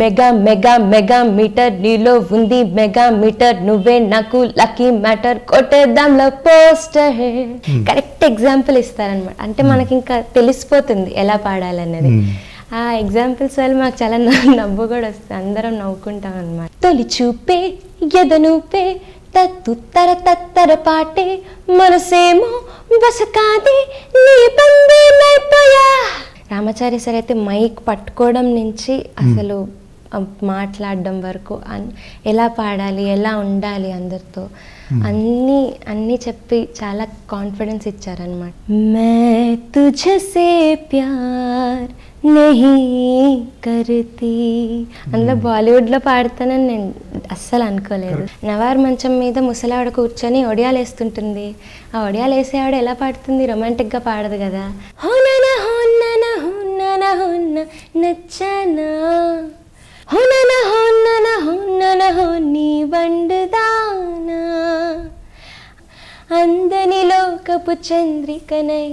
Mega mega mega meter నీలో ఉంది mega meter నువ్వే నాకు లక్కీ మ్యాటర్ కొట్టేద్దాంలో పోస్టర్ కరెక్ట్ ఎగ్జాంపుల్ ఇస్తారనమాట. అంటే మనకి ఇంకా తెలిసిపోతుంది ఎలా పాడాలనేది. ఆ ఎగ్జాంపుల్స్ వల్ల మాకు చాలా నవ్వు కూడా వస్తుంది, అందరం నవ్వుకుంటాం అనమాట. తొలి చూపే ఎదనుపే తత్తు తర తత్తర పాటే మనసేమో బసకాది నీ బందే నైపోయా. రామాచారి సార్ అయితే మైక్ పట్టుకోవడం నుంచి అసలు మాట్లాడడం వరకు ఎలా పాడాలి, ఎలా ఉండాలి అందరితో అన్నీ చెప్పి చాలా కాన్ఫిడెన్స్ ఇచ్చారనమాట. మే తుఝసే ప్యార్ నహీ కర్తీ అందులో బాలీవుడ్లో పాడతానని నేను అస్సలు అనుకోలేదు. నవార్ మంచం మీద ముసలావిడ కూర్చొని ఒడియాలు వేస్తుంటుంది. ఆ ఒడియాలు వేసేవాడ ఎలా పాడుతుంది, రొమాంటిక్గా పాడదు కదా. హోనన హోనన హోనన హోన్న నచ్చనా హోనన హోనన హోనన హోని వండుదానా అందని లోకపు చంద్రికనై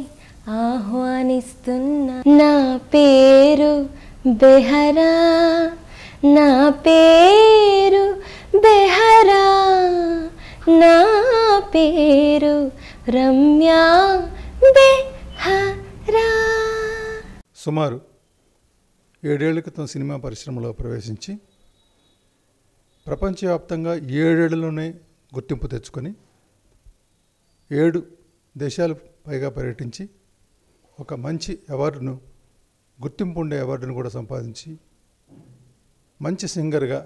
ఆహ్వానిస్తున్నా. నా పేరు బెహరా నా పేరు బెహరా నా పేరు రమ్యా బెహరా. సుమారు 7 ఏళ్ల క్రితం సినిమా పరిశ్రమలో ప్రవేశించి ప్రపంచవ్యాప్తంగా 7 ఏళ్లలోనే గుర్తింపు తెచ్చుకొని 7 దేశాలు పైగా పర్యటించి ఒక మంచి అవార్డును, గుర్తింపు ఉండే అవార్డును కూడా సంపాదించి మంచి సింగర్గా,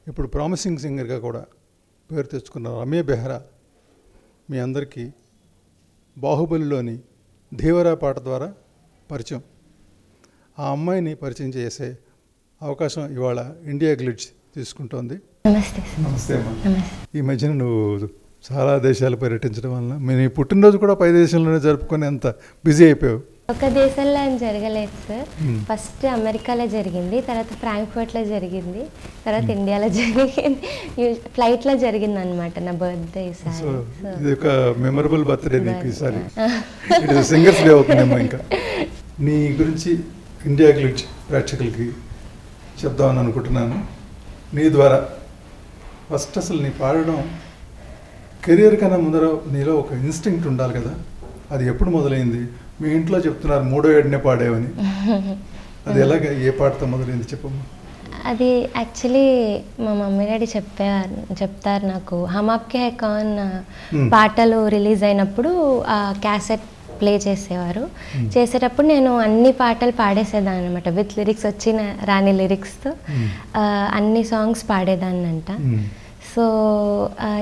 ఇప్పుడు ప్రామిసింగ్ సింగర్గా కూడా పేరు తెచ్చుకున్న రమ్య బెహ్రా మీ అందరికీ బాహుబలిలోని ధీవరా పాట ద్వారా పరిచయం. ఆ అమ్మాయిని పరిచయం చేసే అవకాశం ఇవాళ ఇండియా గ్లిడ్జ్ తీసుకుంటోంది. నమస్తే అమ్మా. ఈ మధ్యన నువ్వు చాలా దేశాలు పర్యటించడం వలన మీ పుట్టినరోజు కూడా పై దేశంలోనే జరుపుకొని అంత బిజీ అయిపోయావు. ఒక దేశంలో అని జరగలేదు సార్. ఫస్ట్ అమెరికాలో జరిగింది, తర్వాత ఫ్రాంక్ఫర్ట్లో జరిగింది, తర్వాత ఇండియాలో జరిగింది, ఫ్లైట్లో జరిగింది అనమాట నా బర్త్డే. ఇది ఒక మెమరబుల్ బర్త్డే నీకు ఈసారి. ఇది సింగర్స్ డే అవుతుందేమో. ఇంకా నీ గురించి ఇండియా గ్లిడ్జ్ ప్రేక్షకులకి చెప్దామని అనుకుంటున్నాను నీ ద్వారా. ఫస్ట్ అసలు నీ పాడడం కెరియర్ కన్నా ముందర నీలో ఒక ఇన్స్టింక్ట్ ఉండాలి కదా, అది ఎప్పుడు మొదలైంది? మీ ఇంట్లో చెప్తున్నారు 3వ ఏడునే పాడేవని, అది ఎలాగ, ఏ పాటతో మొదలైంది చెప్పమ్మా. అది యాక్చువల్లీ మా మమ్మీ డాడీ చెప్తారు నాకు. హమ్ ఆప్కే హై కౌన్ పాటలు రిలీజ్ అయినప్పుడు ఆ క్యాసెట్ ప్లే చేసేవారు. చేసేటప్పుడు నేను అన్ని పాటలు పాడేసేదాన్ని అనమాట, విత్ లిరిక్స్, వచ్చిన రాని లిరిక్స్తో అన్ని సాంగ్స్ పాడేదాన్ని అంట. సో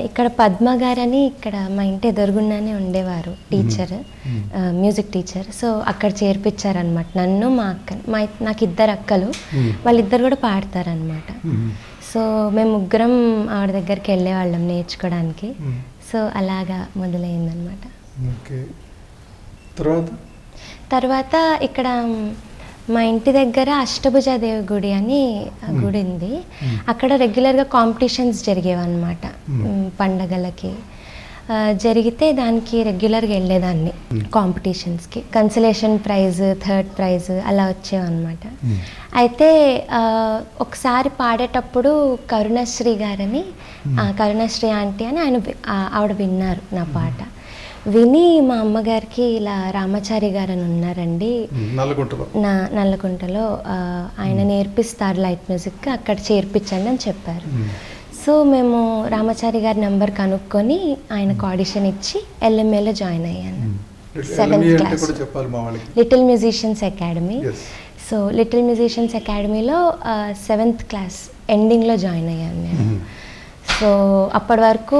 ఇక్కడ పద్మ గారని ఇక్కడ మా ఇంటి ఎదురుగుండానే ఉండేవారు టీచర్, మ్యూజిక్ టీచర్. సో అక్కడ చేర్పించారనమాట నన్ను, మా అక్క. నాకు 2 అక్కలు, వాళ్ళిద్దరు కూడా పాడతారనమాట. సో మేము ముగ్గురం ఆవిడ దగ్గరికి వెళ్ళేవాళ్ళం నేర్చుకోవడానికి. సో అలాగా మొదలైందనమాట. తర్వాత ఇక్కడ మా ఇంటి దగ్గర అష్టభుజాదేవి గుడి అని గుడి ఉంది. అక్కడ రెగ్యులర్గా కాంపిటీషన్స్ జరిగేవన్నమాట. పండగలకి జరిగితే దానికి రెగ్యులర్గా వెళ్ళేదాన్ని కాంపిటీషన్స్కి. కన్సలేషన్ ప్రైజ్, 3rd ప్రైజ్ అలా వచ్చేవన్నమాట. అయితే ఒకసారి పాడేటప్పుడు కరుణశ్రీ గారని, కరుణశ్రీ ఆంటీ అని ఆవిడ విన్నారు నా పాట. విని మా అమ్మగారికి ఇలా రామాచారి గారు అని ఉన్నారండి నల్లకుంటలో, ఆయన నేర్పిస్తారు లైట్ మ్యూజిక్, అక్కడ చేర్పించండి అని చెప్పారు. సో మేము రామాచారి గారి నెంబర్ కనుక్కొని ఆయనకు ఆడిషన్ ఇచ్చి LMAలో జాయిన్ అయ్యాను. 7th class little musicians academy. So little musicians అకాడమీలో 7th క్లాస్ ఎండింగ్లో జాయిన్ అయ్యాను నేను. సో అప్పటి వరకు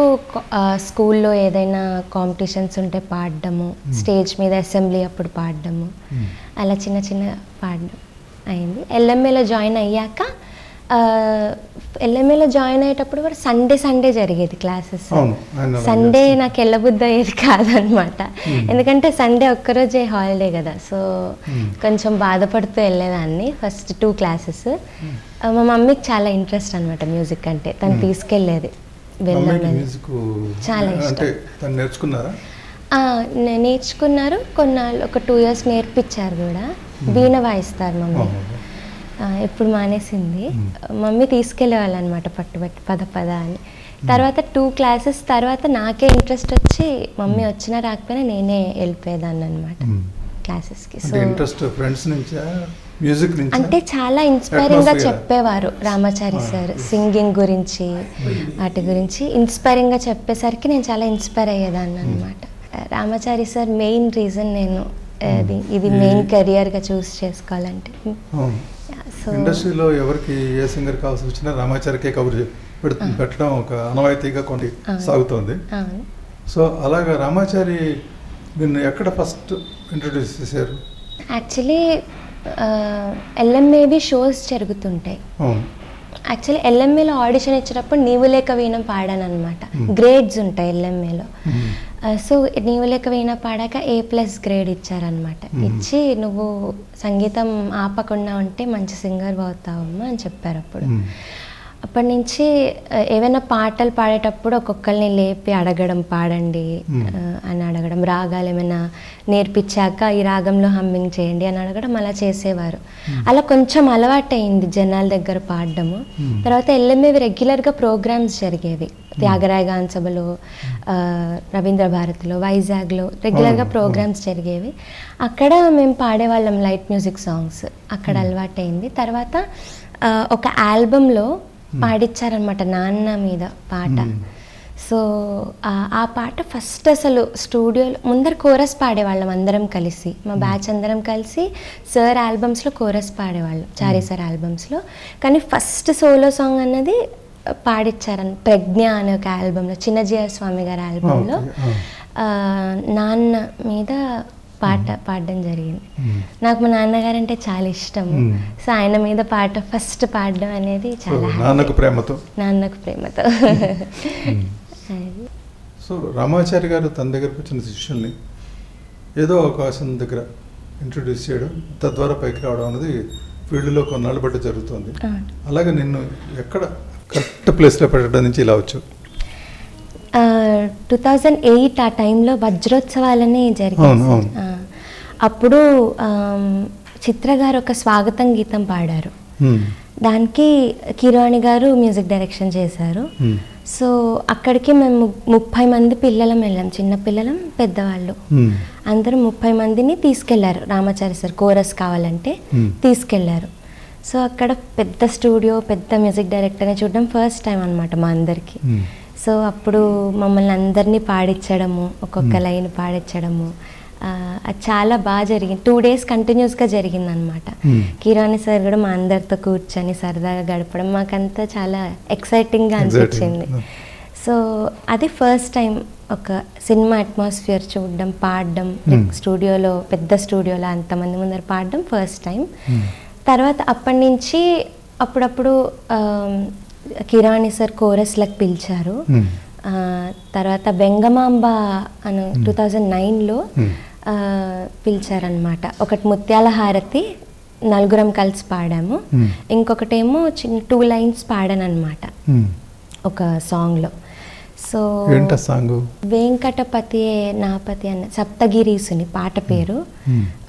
స్కూల్లో ఏదైనా కాంపిటీషన్స్ ఉంటే పాడడము, స్టేజ్ మీద అసెంబ్లీ అప్పుడు పాడడము, అలా చిన్న చిన్న పాడడం అయింది. LMAలో జాయిన్ అయ్యాక LMAలో జాయిన్ అయ్యేటప్పుడు కూడా సండే జరిగేది క్లాసెస్. సండే నాకు వెళ్ళబుద్ధి అయ్యేది కాదనమాట, ఎందుకంటే సండే ఒక్కరోజే హాలిడే కదా. సో కొంచెం బాధపడుతూ వెళ్ళేదాన్ని ఫస్ట్ 2 క్లాసెస్. మా మమ్మీకి చాలా ఇంట్రెస్ట్ అనమాట మ్యూజిక్ అంటే, తను తీసుకెళ్ళేది, వెళ్ళాను, చాలా ఇష్టం. నేర్చుకున్నారు కొన్నాళ్ళు, ఒక 2 years నేర్పించారు కూడా. వీణ వాయిస్తారు మమ్మీ. ఇప్పుడు మానేసింది. మమ్మీ తీసుకెళ్ళేవాళ్ళు అనమాట పట్టుబట్టి పద పద అని. తర్వాత 2 క్లాసెస్ తర్వాత నాకే ఇంట్రెస్ట్ వచ్చి మమ్మీ వచ్చినా రాకపోయినా నేనే వెళ్ళిపోయేదాన్ని అనమాట క్లాసెస్కి. సో ఇంట్రెస్ట్ ఫ్రెండ్స్ నుంచి మ్యూజిక్ నుంచి అంటే చాలా ఇన్స్పైరింగ్గా చెప్పేవారు రామాచారి సార్, సింగింగ్ గురించి వాటి గురించి ఇన్స్పైరింగ్గా చెప్పేసరికి నేను చాలా ఇన్స్పైర్ అయ్యేదాన్ని అనమాట. రామాచారి సార్ మెయిన్ రీజన్ నేను ఇది మెయిన్ కెరియర్గా చూస్ చేసుకోవాలంటే. సో ఇండస్ట్రీలో ఎవరికి ఏ సింగర్ కావాల్సి వచ్చినా రామాచారికే కబురు పెట్టడం ఒక అనవాయితీగా కొన్ని సాగుతోంది. సో అలాగా రామాచారి నిన్ను ఎక్కడ ఫస్ట్ ఇంట్రొడ్యూస్ చేశారు? యాక్చువల్లీ ఎల్ఎంఏవి షోస్ జరుగుతుంటాయి. యాక్చువల్లీ ఎల్ఎంఏలో ఆడిషన్ ఇచ్చినప్పుడు నీవు లేక వీణ పాడాను అనమాట. గ్రేడ్స్ ఉంటాయి ఎల్ఎంఏలో. సో నీవు లేక వీణ పాడాక A+ గ్రేడ్ ఇచ్చారనమాట. ఇచ్చి నువ్వు సంగీతం ఆపకుండా ఉంటే మంచి సింగర్ అవుతావమ్మా అని చెప్పారు. అప్పటి నుంచి ఏవైనా పాటలు పాడేటప్పుడు ఒక్కొక్కరిని లేపి అడగడం, పాడండి అని అడగడం, రాగాలు ఏమైనా నేర్పించాక ఈ రాగంలో హమ్మింగ్ చేయండి అని అడగడం, అలా చేసేవారు. అలా కొంచెం అలవాటైంది జనాల దగ్గర పాడడము. తర్వాత ఎల్ఎంఏవి రెగ్యులర్గా ప్రోగ్రామ్స్ జరిగేవి. త్యాగరాయ గాన సభలో, రవీంద్ర భారతిలో, వైజాగ్లో రెగ్యులర్గా ప్రోగ్రామ్స్ జరిగేవి. అక్కడ మేము పాడేవాళ్ళం లైట్ మ్యూజిక్ సాంగ్స్. అక్కడ అలవాటైంది. తర్వాత ఒక ఆల్బంలో పాడిచ్చారనమాట నాన్న మీద పాట. సో ఆ పాట ఫస్ట్ అసలు స్టూడియోలో ముందర కోరస్ పాడేవాళ్ళం అందరం కలిసి, మా బ్యాచ్ అందరం కలిసి సార్ ఆల్బమ్స్లో కోరస్ పాడేవాళ్ళం, చారి సార్ ఆల్బమ్స్లో. కానీ ఫస్ట్ సోలో సాంగ్ అన్నది పాడిచ్చారని ప్రజ్ఞ అనే ఒక ఆల్బంలో, చిన్నజీఆర్ స్వామి గారి ఆల్బంలో నాన్న మీద పాట పాడడం జరిగింది. నాకు మా నాన్నగారు అంటే చాలా ఇష్టం. సో ఆయన మీద పాట ఫస్ట్ పాడడం అనేది చాలా నాన్నకు ప్రేమతో. సో రామాచారి గారు తన దగ్గరకు వచ్చిన శిష్యుల్ని ఏదో అవకాశం దగ్గర ఇంట్రొడ్యూస్ చేయడం, తద్వారా పైకి రావడం అనేది ఫీల్డ్లో కొన్నాళ్ళు బట్టి జరుగుతుంది. అలాగే నిన్ను ఎక్కడ కరెక్ట్ ప్లేస్లో పెట్టడం నుంచి ఇలా వచ్చు? 2008 ఆ టైంలో వజ్రోత్సవాలని జరిగాయి. అప్పుడు చిత్ర గారు ఒక స్వాగతం గీతం పాడారు. దానికి కిరాణి గారు మ్యూజిక్ డైరెక్షన్ చేశారు. సో అక్కడికి మేము 30 మంది పిల్లలం వెళ్ళాం, చిన్న పిల్లలం పెద్దవాళ్ళు అందరూ 30 మందిని తీసుకెళ్లారు. రామాచారి సార్ కోరస్ కావాలంటే తీసుకెళ్లారు. సో అక్కడ పెద్ద స్టూడియో, పెద్ద మ్యూజిక్ డైరెక్టర్ని చూడడం ఫస్ట్ టైం అనమాట మా అందరికి. సో అప్పుడు మమ్మల్ని అందరినీ పాడించడము, ఒక్కొక్క లైన్ పాడించడము, అది చాలా బాగా జరిగింది. 2 days కంటిన్యూస్గా జరిగింది అనమాట. కిరాణి సార్ కూడా మా అందరితో కూర్చొని సరదాగా గడపడం మాకంతా చాలా ఎక్సైటింగ్గా అనిపించింది. సో అది ఫస్ట్ టైం ఒక సినిమా అట్మాస్ఫియర్ చూడడం, పాడడం, స్టూడియోలో పెద్ద స్టూడియోలో అంతమంది ముందర పాడడం ఫస్ట్ టైం. తర్వాత అప్పటి నుంచి అప్పుడప్పుడు కిరాణి సార్ కోరస్లకు పిలిచారు. తర్వాత వెంగమాంబ అని 2009లో పిలిచారనమాట. ఒకటి ముత్యాల హారతి నలుగురం కలిసి పాడాము, ఇంకొకటేమో చిన్న 2 lines పాడాను అనమాట ఒక సాంగ్లో. సో వెంకటపతి నాపతి అన్న సప్తగిరీసుని పాట పేరు.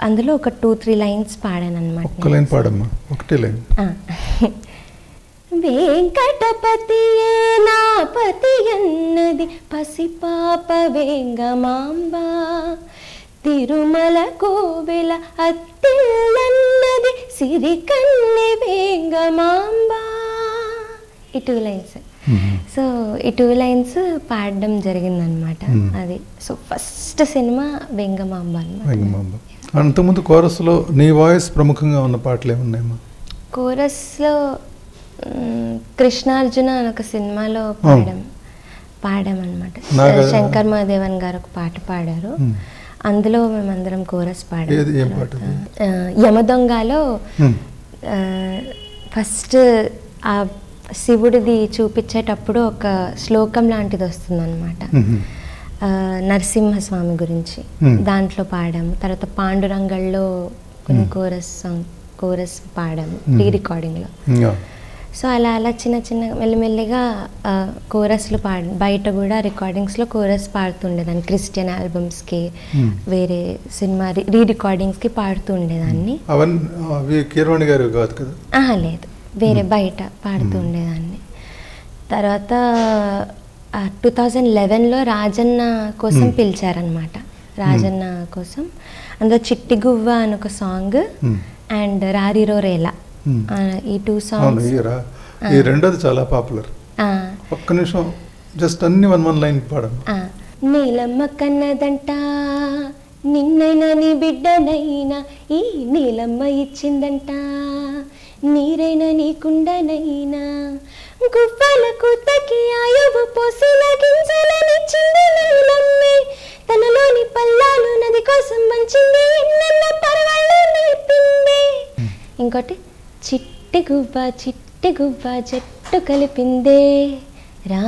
అందులో ఒక 2-3 lines పాడాను అనమాట. వెంకటపతియే నాపతి అన్నది పసిపాప వెంగమాంబ, తిరుమల కోవెల అత్తిల్లన్నది సిరికన్నె వెంగమాంబ. ఈ 2 lines. సో ఈ 2 lines పాడడం జరిగిందనమాట. అది సో ఫస్ట్ సినిమా వెంగమాంబ అనమాట. అంతకుముందు కోరస్లో నీ వాయిస్ ప్రముఖంగా ఉన్న పాటలు ఏమున్నాయమ్మా? కోరస్లో కృష్ణార్జున అని ఒక సినిమాలో పాడామన్నమాట. శంకర్ మహాదేవన్ గారు ఒక పాట పాడారు, అందులో మేమందరం కోరస్ పాడాము. యమదొంగలో ఫస్ట్ ఆ శివుడిది చూపించేటప్పుడు ఒక శ్లోకం లాంటిది వస్తుందన్నమాట, నరసింహస్వామి గురించి. దాంట్లో పాడాము. తర్వాత పాండురంగల్లో కొన్ని కోరస్ పాడాము ప్రీ రికార్డింగ్లో. సో అలా అలా చిన్న చిన్న మెల్లిమెల్లిగా కోరస్లు బయట కూడా రికార్డింగ్స్లో కోరస్ పాడుతుండేదాన్ని. క్రిస్టియన్ ఆల్బమ్స్కి, వేరే సినిమా రికార్డింగ్స్కి పాడుతూ ఉండేదాన్ని. కీరవాణి గారు కాదు కదా? లేదు, వేరే బయట పాడుతూ ఉండేదాన్ని. తర్వాత 2011లో రాజన్న కోసం పిలిచారనమాట. రాజన్న కోసం అందులో చిట్టి గువ్వ అని ఒక సాంగ్ అండ్ రారిరో రేలా, ఈ 2 సాంగ్స్. ఈ రెండోది చాలా పాపులర్. ఒక్క నిమిషం జస్ట్ అన్ని వన్ లైన్ పాడండి. నీలమ్మ కన్నదంట నిన్నైనా నీ బిడ్డనైనా ఈ నీలమ్మ ఇచ్చిందంట నీరైనా నీకుండనైనా గువ్వలకు తకి ఆయువు పోసిన గింజలనిచ్చింది నీలమ్మే తనలోని పల్లాలు నది కోసం మంచింది ఎన్నెన్న పర్వాళ్ళు నేర్పింది. ఇంకోటి చిట్టి గువ్వ జట్టు కలిపిందే రా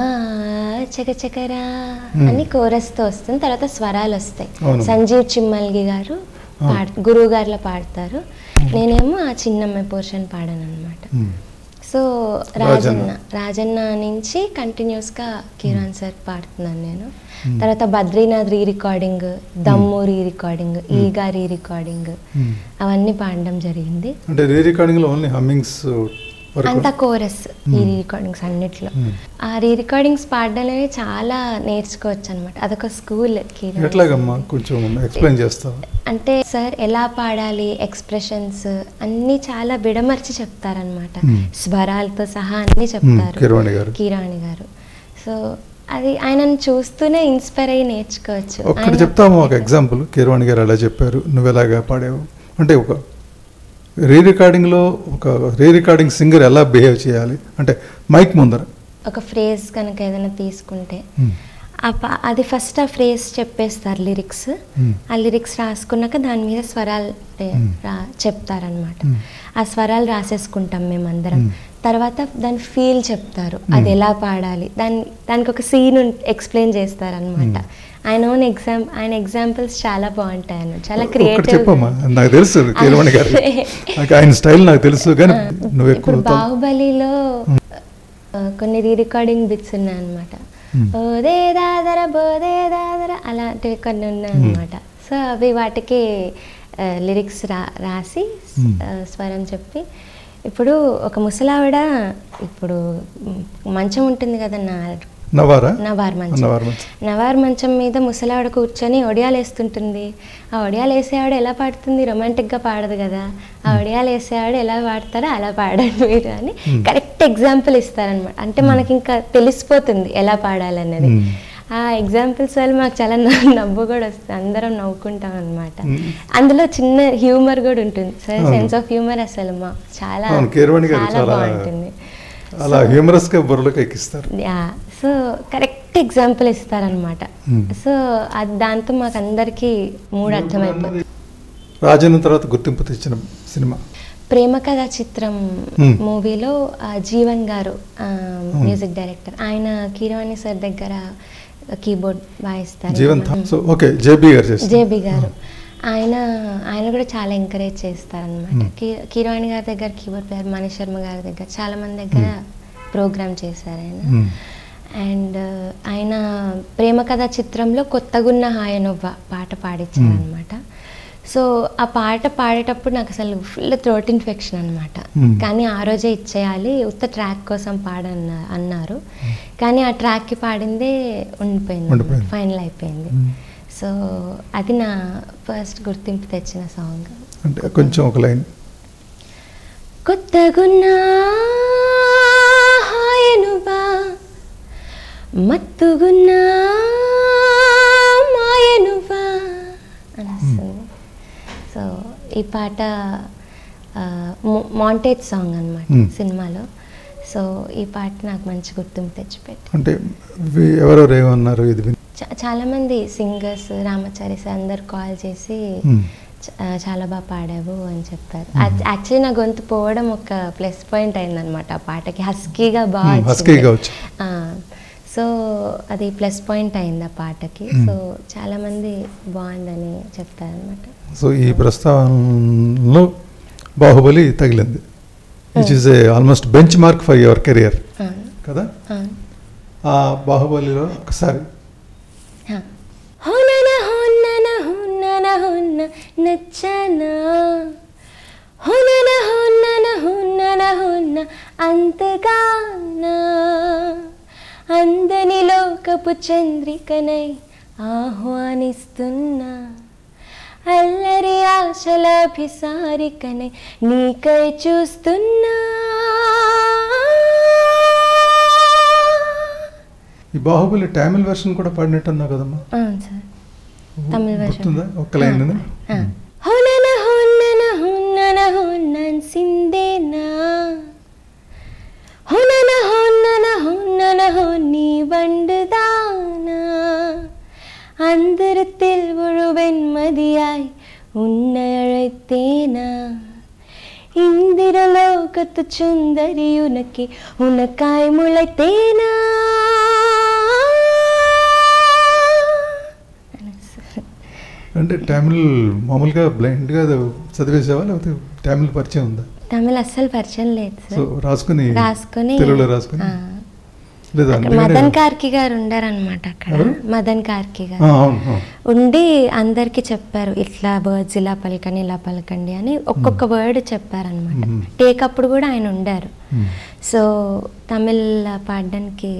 చకచకరా అని కోరస్తో వస్తుంది. తర్వాత స్వరాలు వస్తాయి. సంజీవ్ చిమ్మల్గి గారు గురువు గారిలో పాడతారు, నేనేమో ఆ చిన్నమ్మాయి పోర్షన్ పాడాను అనమాట. సో రాజన్న నుంచి కంటిన్యూస్గా కీరవాణి సార్ పాడుతున్నాను నేను. తర్వాత బద్రీనాథ్ రికార్డింగ్, దమ్ము రికార్డింగ్, ఈగా రికార్డింగ్, అవన్నీ పాడడం జరిగింది. అంటే రికార్డింగ్లో ఓన్లీ హమ్మింగ్స్ అంతా కోరస్ ఈ రికార్డింగ్స్ అన్నిట్లో. ఆ రికార్డింగ్స్ పాడడానే చాలా నేర్చుకోవచ్చు అనమాట. అదొక స్కూల్. కొంచెం ఎక్స్ప్లెయిన్ చేస్తావా? అంటే సార్ ఎలా పాడాలి, ఎక్స్ప్రెషన్స్ అన్నీ చాలా విడమర్చి చెప్తారనమాట. స్వరాలతో సహా అన్నీ చెప్తారు కీరవాణి గారు. సో అది ఆయనను చూస్తూనే ఇన్స్పైర్ అయ్యి నేర్చుకోవచ్చు. ఒకటి చెప్తాము, ఒక ఎగ్జాంపుల్. కీరవాణి గారు ఎలా చెప్పారు, నువ్వు ఎలాగా పాడావు అంటే ఒక రికార్డింగ్లో ఒక రికార్డింగ్ సింగర్ ఎలా బిహేవ్ చేయాలి అంటే మైక్ ముందర ఒక ఫ్రేజ్ కనుక ఏదైనా తీసుకుంటే అది ఫస్ట్ ఆ ఫ్రేజ్ చెప్పేస్తారు లిరిక్స్. ఆ లిరిక్స్ రాసుకున్నాక దాని మీద స్వరాలు చెప్తారనమాట. ఆ స్వరాలు రాసేసుకుంటాం మేమందరం. తర్వాత దాని ఫీల్ చెప్తారు, అది ఎలా పాడాలి, దానికి ఒక సీన్ ఎక్స్ప్లెయిన్ చేస్తారనమాట. ఆయన ఎగ్జాంపుల్స్ చాలా బాగుంటాయి అన్న, చాలా క్రియేటివ్. నాకు తెలుసు ఆయన స్టైల్ నాకు తెలుసు. ఇప్పుడు బాహుబలిలో కొన్ని రికార్డింగ్ బిట్స్ ఉన్నాయి అనమాట. ఓదే దాదర బోదే దాదర అలాంటివి కొన్ని ఉన్నాయి అనమాట. సో అవి వాటికి లిరిక్స్ రాసి స్వరం చెప్పి, ఇప్పుడు ఒక ముసలావిడ ఇప్పుడు మంచం ఉంటుంది కదా, నవార్ మంచం మీద ముసలావిడ కూర్చొని ఒడియాలు వేస్తుంటుంది. ఆ ఒడియాలు వేసేవాడు ఎలా పాడుతుంది, రొమాంటిక్గా పాడదు కదా. ఆ ఒడియాలు వేసేవాడు ఎలా పాడతారో అలా పాడండి మీరు అని కరెక్ట్ ఎగ్జాంపుల్ ఇస్తారనమాట. అంటే మనకి ఇంకా తెలిసిపోతుంది ఎలా పాడాలన్నది. ఆ ఎగ్జాంపుల్స్ వల్ల మాకు చాలా నవ్వు కూడా వస్తుంది, అందరం నవ్వుకుంటాం అనమాట. అందులో చిన్న హ్యూమర్ కూడా ఉంటుంది సార్, సెన్స్ ఆఫ్ హ్యూమర్ అసలు చాలా బాగుంటుంది. అలా హ్యూమరస్ గా బుర్రలోకి ఎక్కిస్తారు. సో కరెక్ట్ ఎగ్జాంపుల్ ఇస్తారనమాట. సో అది దాంతో మాకు అందరికి మూడు అర్థమైపోతుంది. రాజన్న తర్వాత గుర్తింపు తెచ్చిన సినిమా ప్రేమ కథా చిత్రం మూవీలో జీవన్ గారు మ్యూజిక్ డైరెక్టర్, ఆయన కీరవాణి సార్ దగ్గర కీబోర్డ్ వాయిస్తారు. జేబీ గారు ఆయన కూడా చాలా ఎంకరేజ్ చేస్తారనమాట. కీరవాణి గారి దగ్గర కీబోర్డ్ ప్లేయర్, మణి శర్మ గారి దగ్గర చాలా మంది దగ్గర ప్రోగ్రామ్ చేశారు ఆయన. అండ్ ఆయన ప్రేమ కథా చిత్రంలో కొత్తగున్న హాయనొవ్వ పాట పాడించారనమాట. సో ఆ పాట పాడేటప్పుడు నాకు అసలు ఫుల్ థ్రోట్ ఇన్ఫెక్షన్ అనమాట. కానీ ఆ రోజే ఇచ్చేయాలి, ఉత్త ట్రాక్ కోసం అన్నారు. కానీ ఆ ట్రాక్కి పాడిందే ఉండిపోయింది, ఫైనల్ అయిపోయింది. సో అది నా ఫస్ట్ గుర్తింపు తెచ్చిన సాంగ్. అంటే కొంచెం ఒక లైన్. కొత్తగున్నా హాయనుబా మత్తుగున్నా మాయనుబా అని వస్తుంది. సో ఈ పాట మాంటేజ్ సాంగ్ అనమాట సినిమాలో. సో ఈ పాట నాకు మంచి గుర్తింపు తెచ్చిపెట్టి. అంటే ఎవరెవరు ఏమన్నారు? ఇది చాలా మంది సింగర్స్, రామాచారి సార్ అందరు కాల్ చేసి చాలా బాగా పాడావు అని చెప్పారు. యాక్చువల్లీ నా గొంతు పోవడం ఒక ప్లస్ పాయింట్ అయిందనమాట ఆ పాటకి. హస్కీగా బాగా, సో అది ప్లస్ పాయింట్ అయింది ఆ పాటకి. సో చాలా మంది బాగుందని చెప్తారనమాట. సో ఈ ప్రస్తావనలో బాహుబలి తగిలింది. Which is a almost bench mark for your career కదా. ఆ బాహుబలిలో ఒకసారి నచ్చనా అంతగానా అందని లోకపు చంద్రికనై ఆహ్వానిస్తున్నా అల్లరి ఆశలాభిసారికనై నీకై చూస్తున్నా. ఈ బాహుబలి తమిళ వెర్షన్ కూడా పాడినట్టున్నావు కదమ్మా. సార్ తమిళ వెర్షన్ ఒక్క లైన్ సిందేనా நீ வண்டுதானா அந்தரத்தில் முழுவெண்மதியாய் உன்னை அழைத்தேனா இந்திரலோகத்து சுந்தரி உனக்காய் முளைத்தேனா. అంటే తమిళ్ మామూలుగా బ్లైండ్గా చదివేసావా లేకపోతే తమిళ్ పరిచయం ఉందా? తమిళ్ అస్సలు పరిచయం లేదు సార్. రాసుకుని తెలుగులో రాసుకుని లేదా? మదన్ కార్కి గారు ఉండారనమాట అక్కడ. మదన్ కార్కి గారు ఉండి అందరికి చెప్పారు ఇట్లా వర్డ్స్ ఇలా పలకండి ఇలా పలకండి అని ఒక్కొక్క వర్డ్ చెప్పారనమాట. టేక్ అప్పుడు కూడా ఆయన ఉండారు. సో తమిళ్ పాడడానికి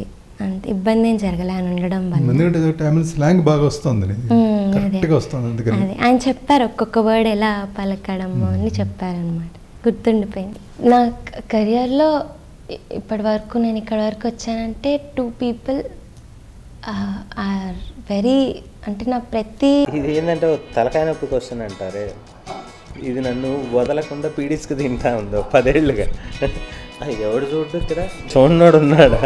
అంత ఇబ్బంది ఏం జరగలే ఆయన ఉండడం వల్ల. అదే ఆయన చెప్పారు ఒక్కొక్క వర్డ్ ఎలా పలకడము అని చెప్పారనమాట. గుర్తుండిపోయింది. నా కెరియర్లో ఇప్పటి వరకు నేను ఇక్కడ వరకు వచ్చానంటే 2 people ఆర్ వెరీ అంటే నా ప్రతి ఇది ఏంటంటే తలకాయ నొప్పి క్వశ్చన్ అంటారే, ఇది నన్ను వదలకుండా పీడిస్కు తింటా ఉందో 10 ఏళ్ళుగా. ఎవడు చూడు ఇక్కడ చూడనోడు ఉన్నాడా?